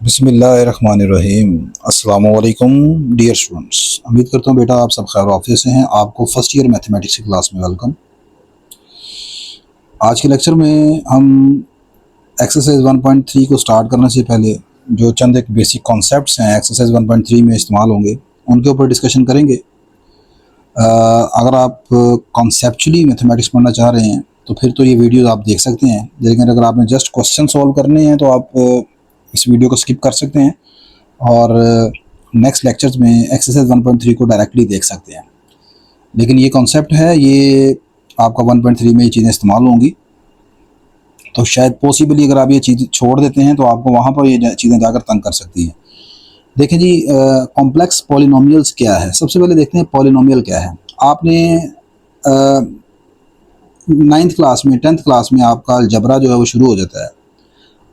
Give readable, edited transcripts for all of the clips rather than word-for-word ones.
बिस्मिल्लाहिर्रहमानिर्रहीम। अस्सलामु अलैकुम डियर स्टूडेंट्स, उम्मीद करता हूँ बेटा आप सब खैर ऑफिस से हैं। आपको फर्स्ट ईयर मैथमेटिक्स की क्लास में वेलकम। आज के लेक्चर में हम एक्सरसाइज 1.3 को स्टार्ट करने से पहले जो चंद एक बेसिक कॉन्सेप्ट्स हैं एक्सरसाइज 1.3 में इस्तेमाल होंगे उनके ऊपर डिस्कशन करेंगे। अगर आप कॉन्सेप्चुअली मैथमेटिक्स पढ़ना चाह रहे हैं तो फिर तो ये वीडियो आप देख सकते हैं, लेकिन अगर आपने जस्ट क्वेश्चन सॉल्व करने हैं तो आप इस वीडियो को स्किप कर सकते हैं और नेक्स्ट लेक्चर्स में एक्सरसाइज 1.3 को डायरेक्टली देख सकते हैं। लेकिन ये कॉन्सेप्ट है, ये आपका 1.3 में ये चीज़ें इस्तेमाल होंगी, तो शायद पॉसिबली अगर आप ये चीज़ छोड़ देते हैं तो आपको वहाँ पर ये चीज़ें जाकर तंग कर सकती हैं। देखें जी, कॉम्प्लेक्स पॉलिनोमियल्स क्या है। सबसे पहले देखते हैं पॉलिनोमियल क्या है। आपने 9th क्लास में 10th क्लास में आपका अलजबरा जो है वो शुरू हो जाता है।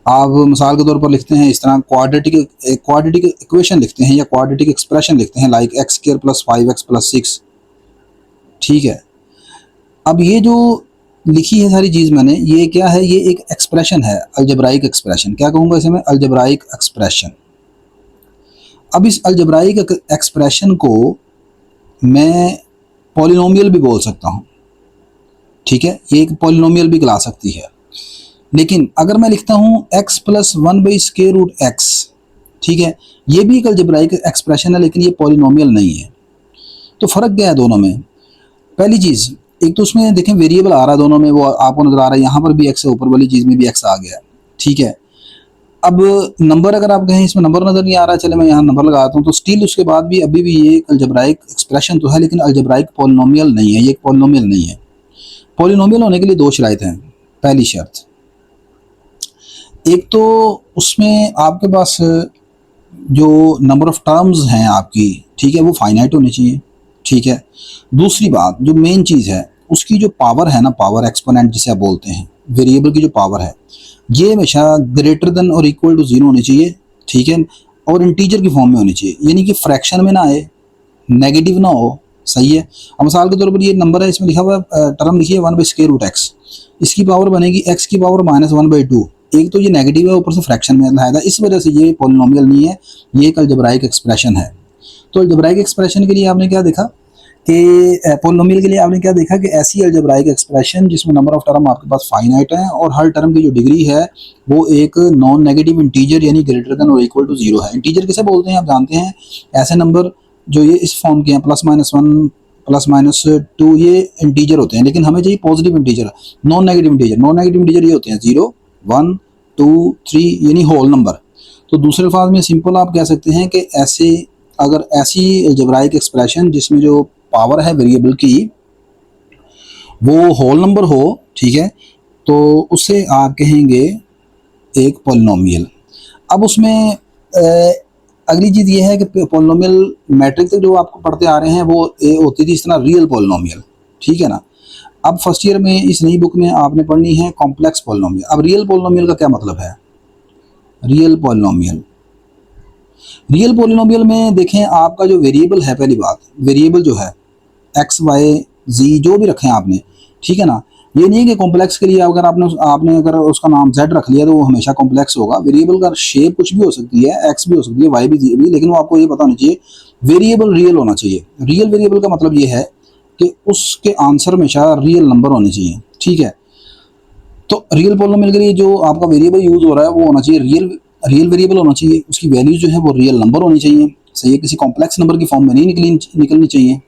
आप मिसाल के तौर पर लिखते हैं इस तरह क्वाड्रेटिक इक्वेशन लिखते हैं या क्वाड्रेटिक एक्सप्रेशन लिखते हैं like x square plus 5x plus 6। ठीक है, अब ये जो लिखी है सारी चीज़ मैंने, ये क्या है, ये एक एक्सप्रेशन है, अलजब्राइक एक्सप्रेशन। क्या कहूँगा इसे मैं? अलजब्राइक एक्सप्रेशन। अब इस अलजब्राइक एक्सप्रेशन को मैं पॉलिनोमियल भी बोल सकता हूँ। ठीक है, ये एक पॉलिनोमियल भी कहला सकती है। लेकिन अगर मैं लिखता हूँ x प्लस 1/√x, ठीक है, ये भी एक अलजब्राइक एक्सप्रेशन है, लेकिन ये पॉलिनोमियल नहीं है। तो फ़र्क क्या है दोनों में? पहली चीज़, एक तो उसमें देखें वेरिएबल आ रहा है दोनों में, वो आपको नज़र आ रहा है, यहाँ पर भी x है, ऊपर वाली चीज़ में भी x आ गया। ठीक है, अब नंबर अगर आप कहें इसमें नंबर नज़र नहीं आ रहा, चले मैं यहाँ नंबर लगाता हूँ, तो स्टिल उसके बाद भी अभी भी ये एक अलजब्राइक एक्सप्रेशन तो है, लेकिन अलजब्राइक पॉलिनोमियल नहीं है, ये एक पॉलिनोमियल नहीं है। पॉलिनोमियल होने के लिए दो शर्त हैं। पहली शर्त, एक तो उसमें आपके पास जो नंबर ऑफ टर्म्स हैं आपकी, ठीक है, वो फाइनाइट होनी चाहिए। ठीक है, दूसरी बात जो मेन चीज़ है, उसकी जो पावर है ना, पावर एक्सपोनेंट जिसे आप बोलते हैं, वेरिएबल की जो पावर है, ये हमेशा ग्रेटर देन और इक्वल टू 0 होनी चाहिए। ठीक है, और इंटीजर की फॉर्म में होनी चाहिए, यानी कि फ्रैक्शन में ना आए, नेगेटिव ना हो। सही है। अब मिसाल के तौर पर ये नंबर है, इसमें लिखा हुआ टर्म लिखी है 1/√x, इसकी पावर बनेगी x की पावर -1/2। एक तो ये नेगेटिव है, ऊपर से फ्रैक्शन में लाया था, इस वजह से ये पॉलिनोमियल नहीं है, ये एक अलजब्राइक एक्सप्रेशन है। तो अलजब्राइक एक्सप्रेशन के लिए आपने क्या देखा कि पॉलिनोमियल के लिए आपने क्या देखा कि ऐसी अलजब्राइक एक्सप्रेशन जिसमें नंबर ऑफ टर्म आपके पास फाइनाइट है और हर टर्म की जो डिग्री है वो एक नॉन नेगेटिव इंटीजर यानी ग्रेटर देन और इक्वल टू 0 है। इंटीजर किसे बोलते हैं आप जानते हैं? ऐसे नंबर जो ये इस फॉर्म के हैं, +-1 +-2, ये इंटीजर होते हैं, लेकिन हमें चाहिए positive integer, non negative integer. Non negative integer ये होते हैं 0, 1, 2, 3, यानी होल नंबर। तो दूसरे अल्फाज में सिंपल आप कह सकते हैं कि ऐसे अगर ऐसी अलजब्राइक एक्सप्रेशन जिसमें जो पावर है वेरिएबल की वो होल नंबर हो, ठीक है, तो उसे आप कहेंगे एक पॉलिनोमियल। अब उसमें अगली चीज़ ये है कि पॉलिनोमियल मैट्रिक तक जो आपको पढ़ते आ रहे हैं वो होती थी इस तरह रियल पॉलिनोमियल। ठीक है ना। अब फर्स्ट ईयर में इस नई बुक में आपने पढ़नी है कॉम्प्लेक्स पॉलिनोमियल। अब रियल पॉलिनोमियल का क्या मतलब है? रियल पॉलिनोमियल, रियल पॉलिनोमियल में देखें आपका जो वेरिएबल है, पहली बात वेरिएबल जो है x, y, z जो भी रखें आपने, ठीक है ना, ये नहीं है कि कॉम्प्लेक्स के लिए अगर आपने अगर उसका नाम z रख लिया तो वो हमेशा कॉम्प्लेक्स होगा। वेरिएबल का शेप कुछ भी हो सकती है, x भी हो सकती है, y भी, z भी, लेकिन वो आपको ये पता होना चाहिए वेरिएबल रियल होना चाहिए। रियल वेरिएबल का मतलब ये है कि उसके आंसर हमेशा रियल नंबर होने चाहिए। ठीक है, तो रियल पॉलिनोमियल के लिए जो आपका वेरिएबल यूज हो रहा है वो होना चाहिए रियल वेरिएबल होना चाहिए, उसकी वैल्यू जो है वो रियल नंबर होनी चाहिए। सही है, किसी कॉम्प्लेक्स नंबर की फॉर्म में नहीं निकलनी चाहिए।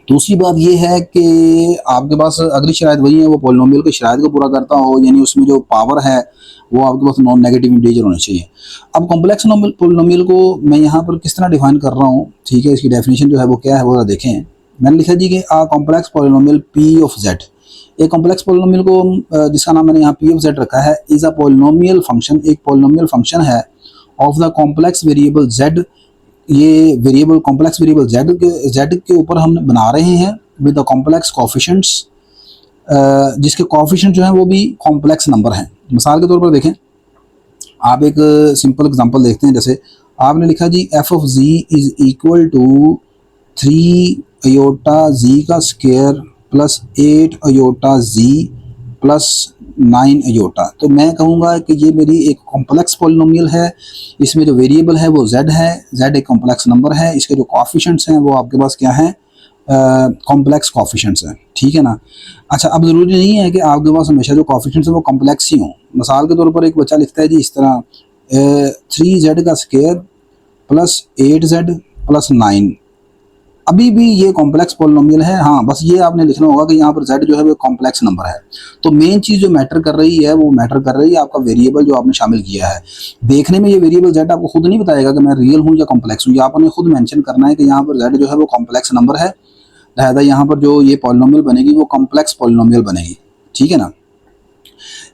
दूसरी बात ये है कि आपके पास अगली शराइत वही है, वो पॉलिनोमियल की शराइत को पूरा करता हो, यानी उसमें जो पावर है वो आपके पास नॉन नेगेटिव इंटीजर होना चाहिए। अब कॉम्प्लेक्स पॉलिनोमियल को मैं यहाँ पर किस तरह डिफाइन कर रहा हूँ, ठीक है, इसकी डेफिनेशन जो है वो क्या है वो देखें। मैंने लिखा जी कि आ complex polynomial P of Z. एक कॉम्प्लेक्स पॉलिनोमियल को जिसका नाम मैंने यहाँ पी ऑफ जेड रखा है, इज अ पॉलिनोमियल फंक्शन, एक पॉलिनोमियल फंक्शन है of the complex variable Z. ये वेरिएबल कॉम्प्लेक्स वेरिएबल जेड के ऊपर हम बना रहे हैं विद द कॉम्प्लेक्स कोफिशिएंट्स, जिसके कोफिशिएंट जो हैं वो भी कॉम्प्लेक्स नंबर हैं। मिसाल के तौर पर देखें, आप एक सिंपल एग्जांपल देखते हैं। जैसे आपने लिखा जी F of Z is equal to 3 iota Z का square plus 8 iota Z plus 9 iota. तो मैं कहूँगा कि ये मेरी एक कॉम्प्लेक्स पॉलिनोमियल है। इसमें जो वेरिएबल है वो z है, z एक कॉम्प्लेक्स नंबर है, इसके जो कोएफिशिएंट्स हैं वो आपके पास क्या है, कॉम्प्लेक्स कोएफिशिएंट्स हैं, ठीक है ना। अच्छा, अब ज़रूरी नहीं है कि आपके पास हमेशा जो कोएफिशिएंट्स हैं वो कॉम्प्लेक्स ही हों। मिसाल के तौर पर एक बच्चा लिखता है जी इस तरह 3z का स्क्वायर प्लस 8z प्लस 9, अभी भी ये कॉम्प्लेक्स पॉलिनोमियल है। हाँ, बस ये आपने लिखना होगा कि यहाँ पर z जो है वो कॉम्प्लेक्स नंबर है। तो मेन चीज़ जो मैटर कर रही है वो मैटर कर रही है आपका वेरिएबल जो आपने शामिल किया है। देखने में ये वेरिएबल z आपको खुद नहीं बताएगा कि मैं रियल हूँ या कॉम्प्लेक्स हूँ, ये आपने खुद मेंशन करना है कि यहाँ पर z जो है वो कॉम्प्लेक्स नंबर है, लिहाजा यहाँ पर जो ये पॉलिनोमियल बनेगी वो कॉम्प्लेक्स पॉलिनोमियल बनेगी, ठीक है ना।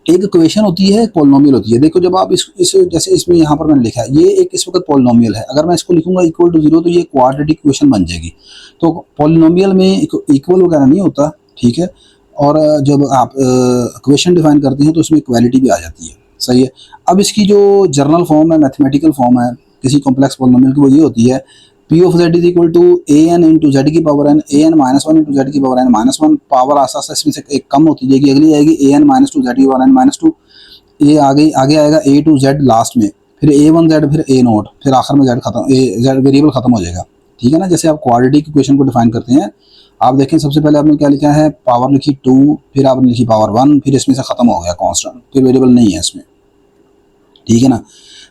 एक इक्वेशन होती है, एक पॉलिनोमियल होती है। देखो जब आप इस जैसे इसमें यहाँ पर मैंने लिखा है ये एक इस वक्त पॉलिनोमियल है, अगर मैं इसको लिखूंगा इक्वल टू 0 तो ये क्वाड्रेटिक इक्वेशन बन जाएगी। तो पॉलिनोमियल में इक्वल वगैरह नहीं होता, ठीक है। और जब आप इक्वेशन डिफाइन करते हैं तो उसमें इक्वालिटी भी आ जाती है, सही है। अब इसकी जो जर्नल फॉर्म है, मैथमेटिकल फॉर्म है किसी कॉम्प्लेक्स पॉलिनोमियल की, वो ये होती है P of Z is equal to A N into Z की power N, A N minus one into Z की power N minus one. Power आस्ता आस्ता इसमें से एक कम होती जाएगी, अगली आएगी ए एन माइनस टू जेड की पावर एन माइनस टू, ये आगे आएगा ए टू जेड लास्ट में, फिर ए वन जेड, फिर ए नोट, फिर आखिर में जेड खत्म, जेड वेरिएबल खत्म हो जाएगा, ठीक है ना। जैसे आप क्वाड्रेटिक इक्वेशन को डिफाइन करते हैं, आप देखें सबसे पहले आपने क्या लिखा है, पावर लिखी 2, फिर आपने लिखी पावर 1, फिर इसमें से खत्म हो गया कांस्टेंट, फिर वेरिएबल नहीं है इसमें, ठीक है ना।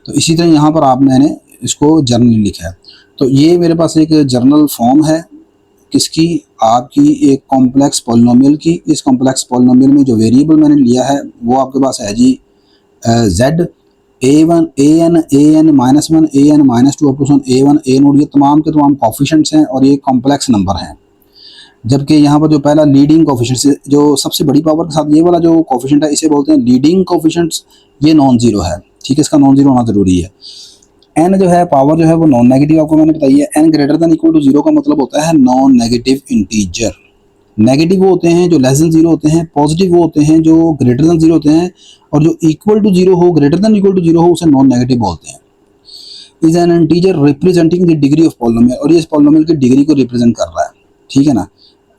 तो इसी तरह यहाँ पर मैंने इसको जर्नली लिखा है। तो ये मेरे पास एक जर्नल फॉर्म है किसकी, आपकी एक कॉम्प्लेक्स पॉलिनोमियल की। इस कॉम्प्लेक्स पॉलिनोमियल में जो वेरिएबल मैंने लिया है वो आपके पास है जी z, a1 an minus one, an minus two, up to a1 a nought, ये तमाम के तमाम कोफिशिएंट्स हैं और ये कॉम्प्लेक्स नंबर हैं। जबकि यहाँ पर जो पहला लीडिंग कोफिशिएंट, जो सबसे बड़ी पावर के साथ ये वाला जो कोफिशिएंट है इसे बोलते हैं लीडिंग कोफिशिएंट्स, ये नॉन जीरो है, ठीक है, इसका नॉन जीरो होना जरूरी है। एन जो है पावर जो है वो नॉन नेगेटिव, आपको मैंने बताई है। N greater than equal to 0 का मतलब होता है नॉन नेगेटिव इंटीजर। नेगेटिव वो होते हैं जो लेस देन 0 होते हैं, पॉजिटिव वो होते हैं जो ग्रेटर देन 0 होते हैं, और जो इक्वल टू 0 हो, ग्रेटर देन इक्वल टू 0 हो, उसे नॉन नेगेटिव बोलते हैं। Is an integer representing the degree of polynomial, और ये इस पॉलिनोमियल की डिग्री को रिप्रेजेंट कर रहा है, ठीक है ना।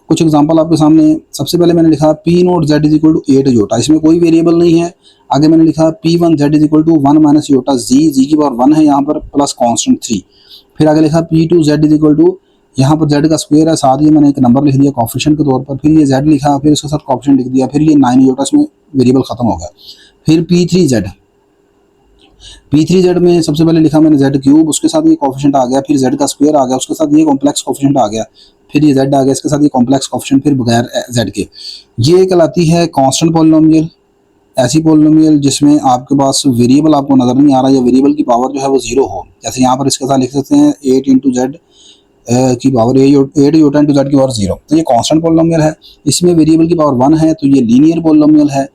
कुछ एग्जांपल आपके सामने, सबसे पहले मैंने लिखा p not z is equal to 8 iota, इसमें कोई वेरिएबल नहीं है। आगे मैंने लिखा P1 z is equal to 1 minus iota Z की पावर 1 है यहाँ पर, प्लस कांस्टेंट 3। फिर आगे लिखा P2 z is equal to, यहाँ पर z का स्क्वायर है, साथ ही मैंने एक नंबर लिख दिया कोफिशिएंट के तौर पर, फिर ये z लिखा, फिर उसके साथ कोफिशिएंट लिख दिया, फिर ये 9 योटा, इसमें वेरिएबल खत्म हो गया। फिर P3z में सबसे पहले लिखा मैंने z क्यूब, उसके साथ ये कोफिशिएंट आ गया, फिर z का स्क्वायर आ गया, उसके साथ ये कॉम्प्लेक्स कोफिशिएंट आ गया, फिर ये z आ गया, इसके साथ ये कॉम्प्लेक्स कोफिशिएंट, फिर बगैर z के। ये कहलाती है कांस्टेंट पॉलिनोमियल। ऐसी पॉलिनोमियल जिसमें आपके पास वेरिएबल आपको नजर नहीं आ रहा, या वेरिएबल की पावर जो है वो 0 हो, जैसे यहाँ पर इसके साथ लिख सकते हैं 8 इंटू जेड की पावर 8 योटा इंटू जेड की पावर 0, तो ये कांस्टेंट पॉलिनोमियल है। इसमें वेरिएबल की पावर 1 है तो ये लीनियर पॉलिनोमियल है।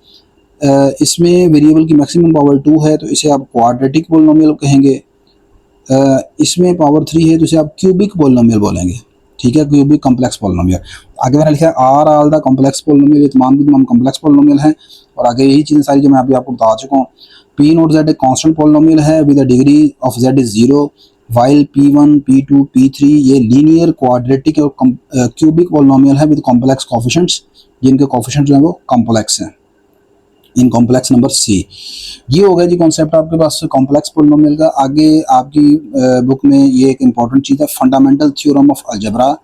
इसमें वेरिएबल की मैक्सिमम पावर 2 है तो इसे आप क्वाड्रेटिक पॉलिनोमियल कहेंगे। इसमें पावर 3 है तो इसे आप क्यूबिक पॉलिनोमियल बोलेंगे, ठीक है, क्यूबिक कॉम्प्लेक्स पॉलिनोमियल। आगे मैंने लिखा है are all the complex polynomial, ये तमाम की तमाम कॉम्प्लेक्स पॉलिनोमियल हैं। और आगे यही चीज़ें सारी जो मैं अभी आपको बता चुका हूँ। पी नोट जेड एक कांस्टेंट पॉलिनोमियल है with the degree of Z is 0, while P1 P2 P3 ये लीनियर क्वाड्रेटिक और क्यूबिक पॉलिनोमियल है विद कॉम्प्लेक्स कोफिशिएंट्स, जिनके कोफिशिएंट्स जो है वो कॉम्प्लेक्स हैं इन कॉम्प्लेक्स नंबर C। ये हो गया जी कॉन्सेप्ट आपके पास कॉम्प्लेक्स पॉलिनोमियल का। आगे आपकी बुक में ये एक इंपॉर्टेंट चीज़ है फंडामेंटल थ्योरम ऑफ अलजेब्रा,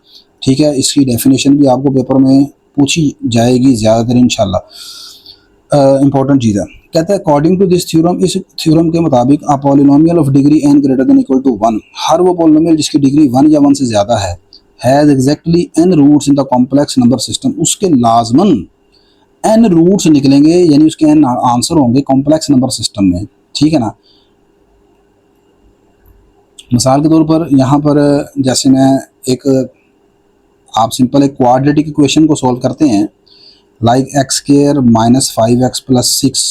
ठीक है, इसकी डेफिनेशन भी आपको पेपर में पूछी जाएगी ज़्यादातर इंशाल्लाह। इंपॉर्टेंट चीज़ है, कहता है अकॉर्डिंग टू दिस थ्योरम, इस थ्योरम के मुताबिक a polynomial of degree n greater than equal to 1, हर वो पॉलिनोमियल जिसकी डिग्री 1 या 1 से ज़्यादा है, has exactly n roots in the complex number system, उसके लाजमन n रूट्स निकलेंगे, यानी उसके n आंसर होंगे कॉम्प्लेक्स नंबर सिस्टम में, ठीक है ना। मिसाल के तौर पर यहाँ पर जैसे मैं आप सिंपल एक क्वाड्रेटिक इक्वेशन को सॉल्व करते हैं, like x square minus 5x plus 6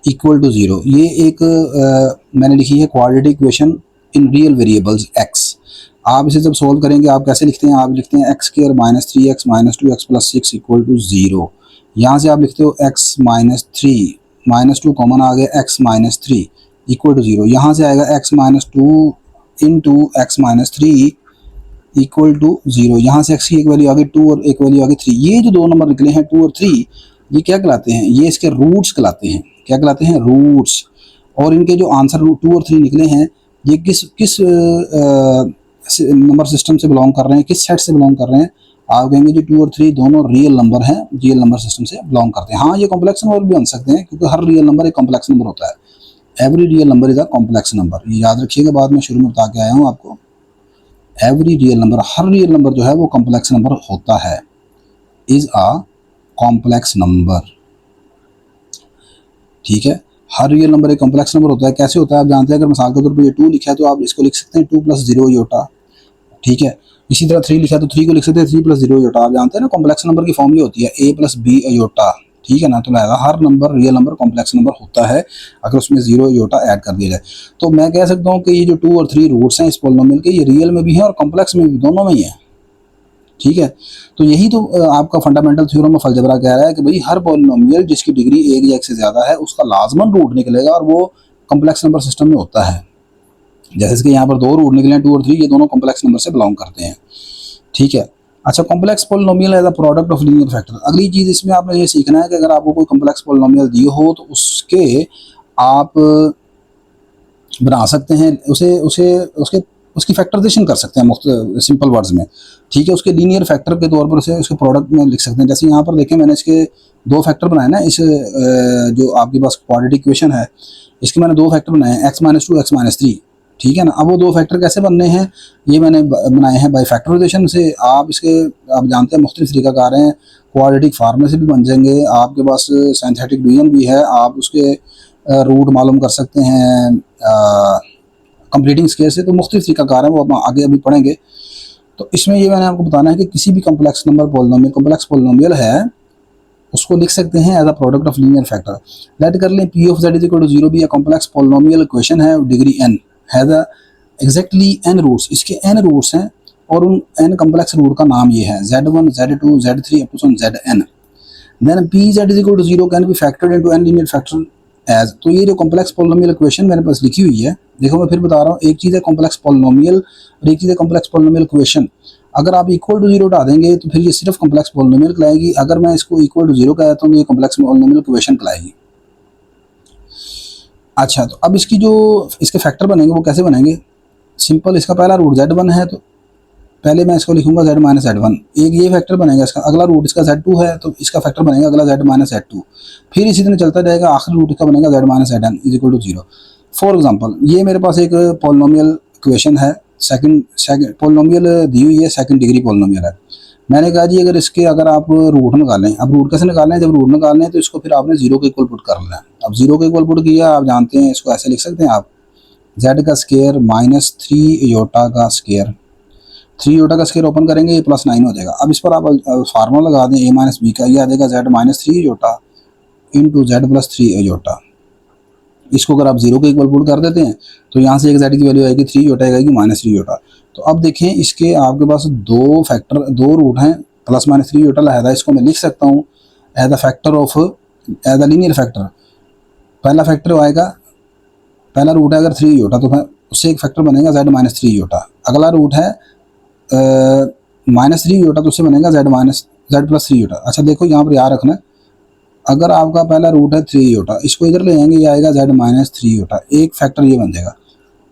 equal to 0, ये एक मैंने लिखी है quadratic equation in real variables x। आप इसे जब सॉल्व करेंगे आप कैसे लिखते हैं, आप लिखते हैं x square minus 3x minus 2x plus 6 equal to 0। यहाँ से आप लिखते हो x माइनस 3 माइनस 2 कॉमन आ गया, x माइनस 3 इक्वल टू 0। यहाँ से आएगा x minus 2 into x minus 3 equal to 0। यहाँ से x की एक वैल्यू आ गई 2 और एक वैल्यू आ गई 3। ये जो दो नंबर निकले हैं 2 और 3, ये क्या कहलाते हैं, ये इसके रूट्स कहलाते हैं। क्या कहलाते हैं, रूट्स। और इनके जो आंसर 2 और 3 निकले हैं, ये किस किस नंबर सिस्टम से बिलोंग कर रहे हैं, किस सेट से बिलोंग कर रहे हैं। आप कहेंगे जी 2 और 3 दोनों रियल नंबर हैं, रियल नंबर सिस्टम से बिलोंग करते हैं। हाँ, ये कॉम्प्लेक्स नंबर भी बन सकते हैं, क्योंकि हर रियल नंबर एक कॉम्प्लेक्स नंबर होता है। Every real number is a complex number, ये याद रखिएगा, बाद में शुरू में बता के आया हूँ आपको। एवरी रियल नंबर, हर रियल नंबर जो है वो कॉम्प्लेक्स नंबर होता है, इज अ कॉम्प्लेक्स नंबर। ठीक है, हर रियल नंबर एक कॉम्प्लेक्स नंबर होता है। कैसे होता है आप जानते हैं, अगर मिसाल के तौर पर ये 2 लिखा है तो आप इसको लिख सकते हैं 2 + 0 योटा। ठीक है, इसी तरह 3 लिखा है तो 3 को लिख सकते हैं 3 + 0 योटा। आप जानते हैं ना, कॉम्प्लेक्स नंबर की फॉर्मूला होती है a + b योटा। ठीक है ना, तो लिहाजा हर number real number complex number होता है अगर उसमें 0 योटा ऐड कर दिया जाए। तो मैं कह सकता हूँ कि ये जो 2 और 3 रूट्स हैं इस पॉलिनोमियल के, ये रियल में भी हैं और कॉम्प्लेक्स में भी, दोनों में ही है। ठीक है, तो यही तो आपका फंडामेंटल थ्योरम ऑफ अलजेब्रा कह रहा है कि भाई हर पॉलिनोमियल जिसकी डिग्री 1 या 1 से ज़्यादा है उसका लाजमन रूट निकलेगा और वो कॉम्प्लेक्स नंबर सिस्टम में होता है। जैसे इसके यहाँ पर 2 रूट निकले हैं, 2 और 3, ये दोनों कॉम्प्लेक्स नंबर से बिलोंग करते हैं। ठीक है, अच्छा, complex polynomial as a product of linear factor. अगली चीज़ इसमें आपने ये सीखना है कि अगर आपको कोई कॉम्प्लेक्स पॉलिनोमियल दी हो तो उसके आप बना सकते हैं, उसे उसे उसके उसकी फैक्टराइजेशन कर सकते हैं सिंपल वर्ड्स में। ठीक है, उसके लीनियर फैक्टर के तौर पर उसे उसके प्रोडक्ट में लिख सकते हैं। जैसे यहाँ पर देखें, मैंने इसके 2 फैक्टर बनाए ना, इस जो आपके पास क्वाड्रेटिक इक्वेशन है, इसके मैंने 2 फैक्टर बनाए हैं, x-2 x-3। ठीक है ना, अब वो 2 फैक्टर कैसे बनने हैं, ये मैंने बनाए हैं बाई फैक्टराइजेशन से। आप इसके, आप जानते हैं मुख्तलिफ तरीकाकार हैं, क्वाड्रेटिक फार्मूले से भी बन जाएंगे, आपके पास सिंथेटिक डिवीजन भी है, आप उसके रूट मालूम कर सकते हैं कंप्लीटिंग स्केयर से। तो मुख्तलिफ तरीकाकार है, वो हम आगे अभी पढ़ेंगे। तो इसमें ये मैंने आपको बताना है कि किसी भी complex number polynomial, complex polynomial है, उसको लिख सकते हैं as a product of linear factor. Let कर लें p ऑफ z = 0 भी कॉम्प्लेक्स पॉलिनोमियल इक्वेशन है, degree n has exactly n roots. इसके n रूट्स हैं और उन n कॉम्प्लेक्स रूट का नाम ये है z1 z2 z3 up to zn। Then p z = 0 can be factored into n linear factor as. तो ये जो कॉम्प्लेक्स पॉलिनोमियल इक्वेशन मेरे पास लिखी हुई है, देखो मैं फिर बता रहा हूँ, एक चीज़ है कॉम्प्लेक्स पॉलिनोमियल और एक चीज़ है कॉम्प्लेक्स पॉलिनोमियल इक्वेशन। अगर आप इक्वल टू 0 हटा देंगे तो फिर ये सिर्फ कॉम्प्लेक्स पॉलिनोमियल कहलाएगी। अगर मैं इसको इक्वल टू 0 कहता हूँ तो ये कॉम्प्लेक्स पॉलिनोमियल इक्वेशन कहलाएगी। अच्छा, तो अब इसकी जो इसके फैक्टर बनेंगे वो कैसे बनेंगे, सिंपल। इसका पहला रूट z1 है, तो पहले मैं इसको लिखूंगा z - z1, एक ये फैक्टर बनेगा इसका। अगला रूट इसका z2 है तो इसका फैक्टर बनेगा अगला z - z2। फिर इसी तरह चलता जाएगा, आखिरी रूट इसका बनेगा z - zn = 0। फॉर एग्जांपल, ये मेरे पास एक पॉलिनोमियल इक्वेशन है, सेकंड पॉलिनोमियल दी हुई है, सेकंड डिग्री पॉलिनोमियल है। मैंने कहा जी अगर आप रूट निकालें, अब रूट कैसे निकालना है, जब रूट निकालना है तो इसको फिर आपने 0 के इक्वल पुट कर लेना है। अब 0 के इक्वल पुट किया, आप जानते हैं इसको ऐसे लिख सकते हैं आप, z का स्केयर माइनस 3 योटा का स्केयर, 3 योटा का स्केयर ओपन करेंगे, ये +9 हो जाएगा। अब इस पर आप फार्मूला लगा दें a - b का, ये आ जाएगा z - 3 iota into z + 3 iota. इसको अगर आप 0 के इक्वल पुट कर देते हैं तो यहाँ से एक z की वैल्यू आएगी 3 योटा आएगी -3 योटा। तो अब देखें, इसके आपके पास 2 फैक्टर, 2 रूट हैं, +-3 योटा, लिहाजा इसको मैं लिख सकता हूँ as a factor of, as a linear factor. पहला फैक्टर आएगा, पहला रूट है अगर 3 योटा तो उससे एक फैक्टर बनेगा z - 3 योटा। अगला रूट है -3 योटा, तो उससे बनेगा z + 3 योटा। अच्छा देखो, यहाँ पर याद रखना, अगर आपका पहला रूट है 3 योटा, इसको इधर ले जाएंगे, ये आएगा z - 3 योटा, एक फैक्टर ये बन जाएगा।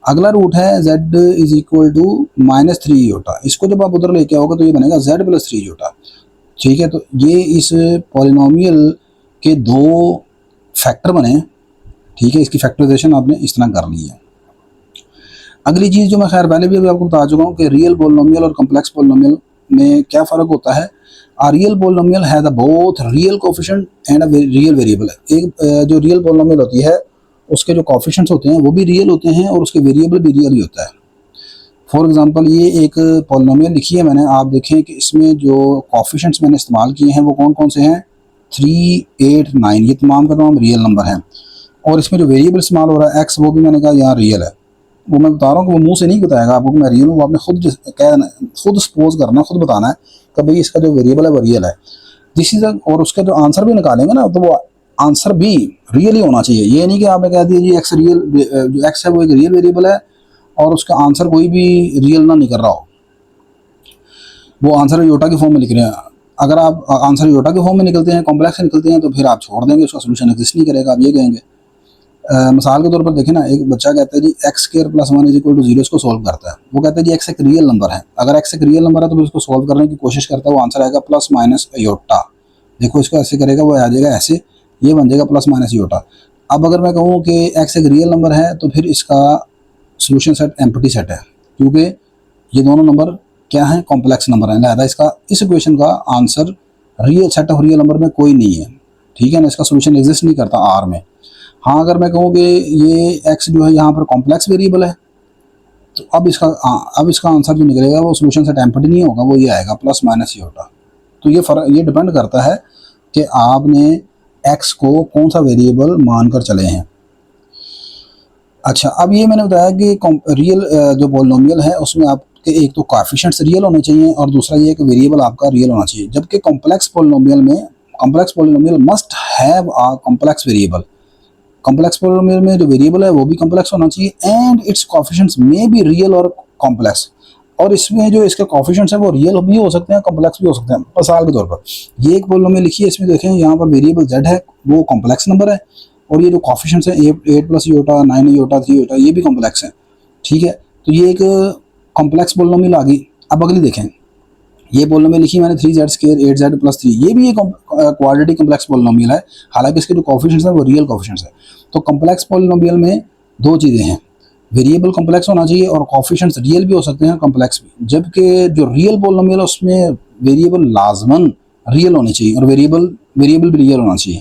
अगला रूट है z = -3 योटा, इसको जब आप उधर लेके आओगे तो ये बनेगा z + 3 योटा। ठीक है, तो ये इस पॉलिनोमियल के 2 फैक्टर बने। ठीक है, इसकी फैक्टराइजेशन आपने इस तरह कर ली है। अगली चीज़ जो मैं खैर पहले भी अभी आपको बता चुका हूँ कि रियल पॉलिनोमियल और कॉम्प्लेक्स पॉलिनोमियल में क्या फ़र्क होता है। Real polynomial has a both real coefficient and a real variable. एक जो रियल पॉलिनोमियल होती है उसके जो कोफिशिएंट्स होते हैं वो भी रियल होते हैं और उसके वेरिएबल भी रियल ही होता है। फॉर एग्जांपल, ये एक पॉलिनोमियल लिखी है मैंने, आप देखें कि इसमें जो कोफिशिएंट्स मैंने इस्तेमाल किए हैं वो कौन कौन से हैं, 3, 8, 9, ये तमाम का तमाम रियल नंबर हैं। और इसमें जो वेरिएबल इस्तेमाल हो रहा है x, वो भी मैंने कहा यहाँ रियल है। वो मैं बता रहा हूँ कि वो मुंह से नहीं बताएगा आपको कि मैं रियल हूँ, आपने खुद सपोज करना, खुद बताना है कि भाई इसका जो वेरिएबल है वो रियल है। दिस इज, और उसका जो आंसर भी निकालेंगे ना तो वो आंसर भी रियल ही होना चाहिए। ये नहीं कि आपने कह दिया जी एक्स रियल, जो एक्स है वो एक रियल वेरिएबल है और उसका आंसर कोई भी रियल ना निकल रहा हो, वो आंसर योटा की फॉर्म में लिख रहे हैं। अगर आप आंसर योटा के फॉर्म में निकलते हैं, कॉम्प्लेक्स निकलते हैं, तो फिर आप छोड़ देंगे, उसका सोल्यूशन एग्जिस्ट नहीं करेगा, आप ये कहेंगे। मिसाल के तौर पर देखें ना, एक बच्चा कहता है जी X square plus 1 is equal to 0, इसको सोल्व करता है। वो कहता है जी एक्स एक रियल नंबर है। अगर एक्स एक रियल नंबर है तो फिर इसको सोल्व करने की कोशिश करता है, वो आंसर आएगा प्लस माइनस योटा। देखो इसको ऐसे करेगा, वो आ जाएगा ऐसे, ये बन जाएगा प्लस माइनस योटा। अब अगर मैं कहूँ कि एक्स एक रियल नंबर है तो फिर इसका सोल्यूशन सेट एम्प्टी सेट है, क्योंकि ये दोनों नंबर क्या हैं, कॉम्प्लेक्स नंबर हैं। लिहाजा इसका इस इक्वेशन का answer real set of real number में कोई नहीं है, ठीक है ना, इसका सोल्यूशन एग्जिस्ट नहीं करता आर में। हाँ, अगर मैं कहूँ कि ये एक्स जो है यहाँ पर कॉम्प्लेक्स वेरिएबल है, तो अब इसका आंसर जो निकलेगा वो सोल्यूशन सेट एम्प्टी नहीं होगा, वो ये आएगा प्लस माइनस योटा। तो ये डिपेंड करता है कि आपने एक्स को कौन सा वेरिएबल मानकर चले हैं। अच्छा, अब ये मैंने बताया कि रियल जो पॉलिनोमियल है उसमें आपके एक तो कोएफिशिएंट्स रियल होने चाहिए और दूसरा ये कि वेरिएबल आपका रियल होना चाहिए। जबकि complex polynomial must have a complex variable. Complex polynomial में जो वेरिएबल है वो भी कॉम्प्लेक्स होना चाहिए and it's coefficients may be real और कॉम्प्लेक्स। और इसमें जो इसके कोएफिशिएंट्स हैं वो रियल भी हो सकते हैं, कॉम्प्लेक्स भी हो सकते हैं। मिसाल के तौर पर ये एक पॉलिनोमियल लिखी है, इसमें देखें यहाँ पर वेरिएबल z है, वो कॉम्प्लेक्स नंबर है, और ये जो कोएफिशिएंट्स हैं 8 प्लस योटा, 9 योटा, 3 योटा, ये भी कॉम्प्लेक्स हैं, ठीक है। तो ये एक कॉम्प्लेक्स पॉलिनोमियल आ गई। अब अगली देखें, ये पॉलिनोमियल लिखी मैंने 3z स्क्वायर 8z प्लस 3, ये भी एक क्वाड्रेटिक कॉम्प्लेक्स पॉलिनोमियल है, हालांकि इसके जो कोएफिशिएंट्स हैं वो रियल कोएफिशिएंट्स हैं। तो कॉम्प्लेक्स पॉलिनोमियल में दो चीज़ें हैं, वेरिएबल कॉम्प्लेक्स होना चाहिए और कोएफिशिएंट्स रियल भी हो सकते हैं, कॉम्प्लेक्स भी। जबकि जो रियल पॉलिनोमियल है उसमें वेरिएबल लाजमन रियल होने चाहिए और वेरिएबल भी रियल होना चाहिए,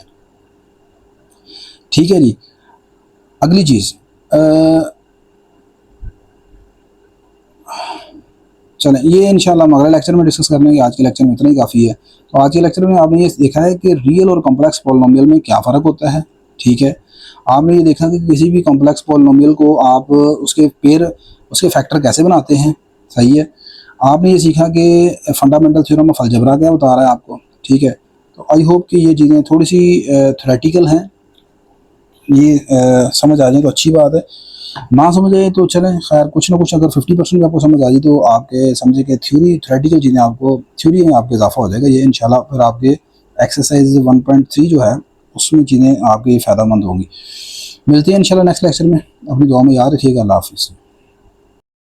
ठीक है जी। अगली चीज़ चलें, ये इंशाल्लाह हम अगले लेक्चर में डिस्कस करने के, आज के लेक्चर में इतना ही काफ़ी है। तो आज के लेक्चर में आपने ये देखा है कि रियल और कॉम्प्लेक्स पॉलिनोमियल में क्या फ़र्क होता है, ठीक है। आपने ये देखा कि किसी भी कॉम्प्लेक्स पॉलिनोमियल को आप उसके फैक्टर कैसे बनाते हैं, सही है। आपने ये सीखा कि फंडामेंटल थ्योरम ऑफ अलजेब्रा क्या बता रहा है आपको, ठीक है। तो आई होप कि ये चीज़ें थोड़ी सी थ्योरेटिकल हैं, ये समझ आ जाए तो अच्छी बात है, ना समझ आए तो चलें, खैर कुछ ना कुछ अगर 50% भी आपको समझ आ जाए तो आपके समझे कि थ्योरेटिकल चीज़ें आपको थ्योरी में आपके इजाफा हो जाएगा। ये इंशाल्लाह फिर आपके एक्सरसाइज 1.3 जो है उसमें चीज़ें आपकी फ़ायदेमंद होंगी। मिलते हैं इंशाल्लाह नेक्स्ट लेक्चर में, अपनी दुआ में याद रखिएगा। अल्लाह हाफ़िज़।